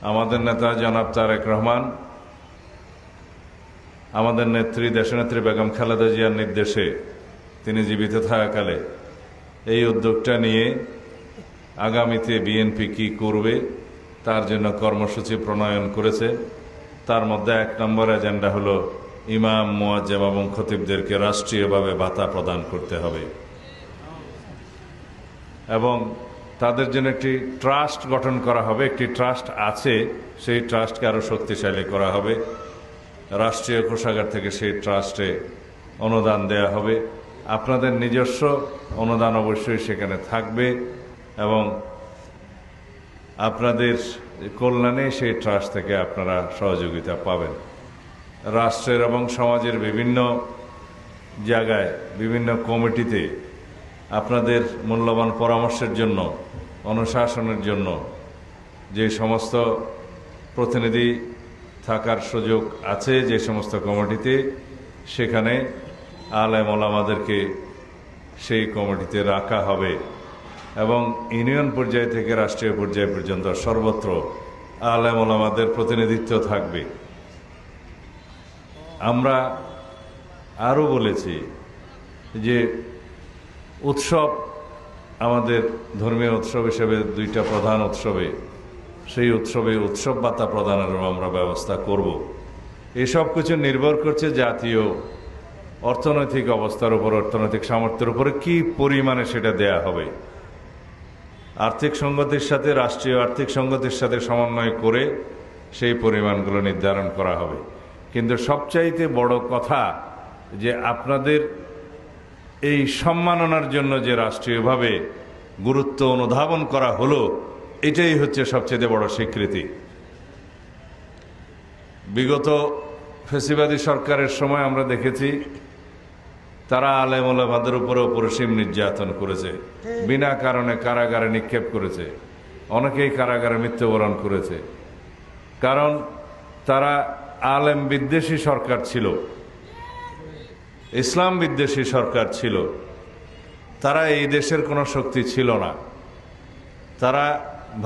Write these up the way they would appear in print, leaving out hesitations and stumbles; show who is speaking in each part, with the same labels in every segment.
Speaker 1: আমাদের নেতা জনাব তারেক রহমান, আমাদের নেত্রী দেশনেত্রী বেগম খালেদা জিয়ার নির্দেশে তিনি জীবিত থাকাকালে এই উদ্যোগটা নিয়ে আগামীতে বিএনপি কি করবে তার জন্য কর্মসূচি প্রণয়ন করেছে। তার মধ্যে 1 নম্বর এজেন্ডা হলো ইমাম, মুয়াজ্জিম এবং খতিবদেরকে রাষ্ট্রীয়ভাবে ভাতা প্রদান করতে হবে এবং তাদের জন্য একটি ট্রাস্ট গঠন করা হবে। একটি ট্রাস্ট আছে, সেই ট্রাস্টকে আরও শক্তিশালী করা হবে। রাষ্ট্রীয় কোষাগার থেকে সেই ট্রাস্টে অনুদান দেয়া হবে। আপনাদের নিজস্ব অনুদান অবশ্যই সেখানে থাকবে এবং আপনাদের কল্যাণে সেই ট্রাস্ট থেকে আপনারা সহযোগিতা পাবেন। রাষ্ট্রের এবং সমাজের বিভিন্ন জায়গায় বিভিন্ন কমিটিতে আপনাদের মূল্যবান পরামর্শের জন্য, অনুশাসনের জন্য যে সমস্ত প্রতিনিধি থাকার সুযোগ আছে, যে সমস্ত কমিটিতে, সেখানে আলেম ওলামাদেরকে সেই কমিটিতে রাখা হবে এবং ইউনিয়ন পর্যায় থেকে রাষ্ট্রীয় পর্যায় পর্যন্ত সর্বত্র আলেম ওলামাদের প্রতিনিধিত্ব থাকবে। আমরা আরও বলেছি যে উৎসব, আমাদের ধর্মীয় উৎসব হিসেবে 2টা প্রধান উৎসবে, সেই উৎসবে উৎসব ভাতা প্রদানেরও আমরা ব্যবস্থা করব। এসব কিছু নির্ভর করছে জাতীয় অর্থনৈতিক অবস্থার উপর, অর্থনৈতিক সামর্থ্যের উপরে কি পরিমাণে সেটা দেয়া হবে। আর্থিক সংগতির সাথে, রাষ্ট্রীয় আর্থিক সংগতির সাথে সমন্বয় করে সেই পরিমাণগুলো নির্ধারণ করা হবে। কিন্তু সবচাইতে বড় কথা যে আপনাদের এই সম্মাননার জন্য যে রাষ্ট্রীয়ভাবে গুরুত্ব অনুধাবন করা হলো, এটাই হচ্ছে সবচেয়ে বড় স্বীকৃতি। বিগত ফ্যাসিবাদী সরকারের সময় আমরা দেখেছি তারা আলেম ওলামাদের উপরে অপরিসীম নির্যাতন করেছে, বিনা কারণে কারাগারে নিক্ষেপ করেছে, অনেকেই কারাগারে মৃত্যুবরণ করেছে। কারণ তারা আলেম বিদ্বেষী সরকার ছিল, ইসলাম বিদ্বেষী সরকার ছিল। তারা এই দেশের কোনো শক্তি ছিল না। তারা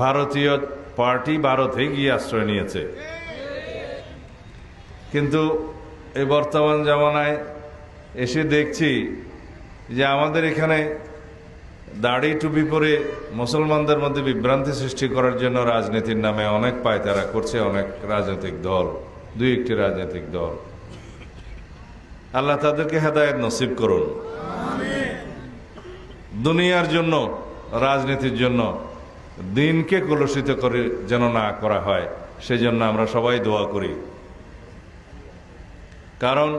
Speaker 1: ভারতীয় পার্টি, ভারতে গিয়ে আশ্রয় নিয়েছে। কিন্তু এই বর্তমান জামানায় এসে দেখছি যে আমাদের এখানে দাড়ি টুপি পরে মুসলমানদের মধ্যে বিভ্রান্তি সৃষ্টি করার জন্য রাজনীতির নামে অনেক পায়তারা করছে অনেক রাজনৈতিক দল, 2-1টি রাজনৈতিক দল। আল্লাহ তাদেরকে হেদায়েত নসিব করুন। দুনিয়ার জন্য, রাজনীতির জন্য দিনকে কলুষিত করে যেন না করা হয়, সেজন্য আমরা সবাই দোয়া করি। কারণ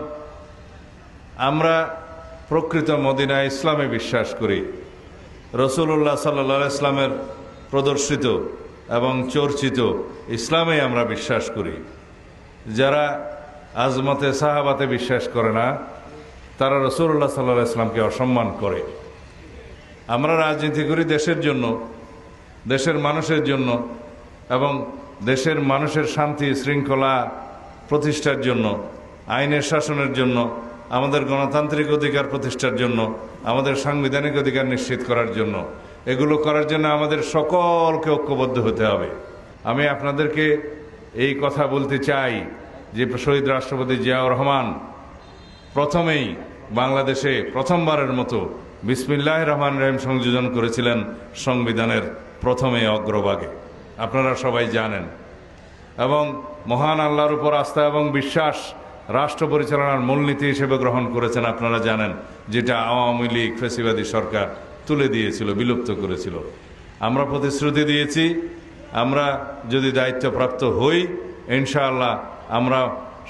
Speaker 1: আমরা প্রকৃত মদিনা ইসলামে বিশ্বাস করি। রাসূলুল্লাহ সাল্লাল্লাহু আলাইহি ওয়াসাল্লামের প্রদর্শিত এবং চর্চিত ইসলামে আমরা বিশ্বাস করি। যারা আজমতে সাহাবাতে বিশ্বাস করে না, তারা রাসূলুল্লাহ সাল্লাল্লাহু আলাইহি ওয়াসাল্লামকে অসম্মান করে। আমরা রাজনীতি করি দেশের জন্য, দেশের মানুষের জন্য এবং দেশের মানুষের শান্তি শৃঙ্খলা প্রতিষ্ঠার জন্য, আইনের শাসনের জন্য, আমাদের গণতান্ত্রিক অধিকার প্রতিষ্ঠার জন্য, আমাদের সাংবিধানিক অধিকার নিশ্চিত করার জন্য। এগুলো করার জন্য আমাদের সকলকে ঐক্যবদ্ধ হতে হবে। আমি আপনাদেরকে এই কথা বলতে চাই যে শহীদ রাষ্ট্রপতি জিয়াউর রহমান প্রথমেই বাংলাদেশে প্রথমবারের মতো বিসমিল্লাহির রহমানির রহিম সংযোজন করেছিলেন সংবিধানের প্রথমে অগ্রভাগে, আপনারা সবাই জানেন। এবং মহান আল্লাহর উপর আস্থা এবং বিশ্বাস রাষ্ট্র পরিচালনার মূলনীতি হিসেবে গ্রহণ করেছেন, আপনারা জানেন, যেটা আওয়ামী লীগ ফ্যাসিবাদী সরকার তুলে দিয়েছিল, বিলুপ্ত করেছিল। আমরা প্রতিশ্রুতি দিয়েছি, আমরা যদি দায়িত্বপ্রাপ্ত হই, ইনশাআল্লাহ আমরা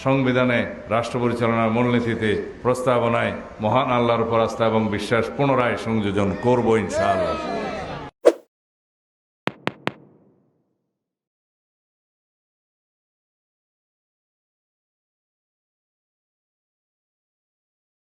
Speaker 1: সংবিধানে রাষ্ট্র পরিচালনার মূলনীতিতে প্রস্তাবনায় মহান আল্লাহর উপর আস্থা এবং বিশ্বাস পুনরায় সংযোজন করব ইনশাআল্লাহ।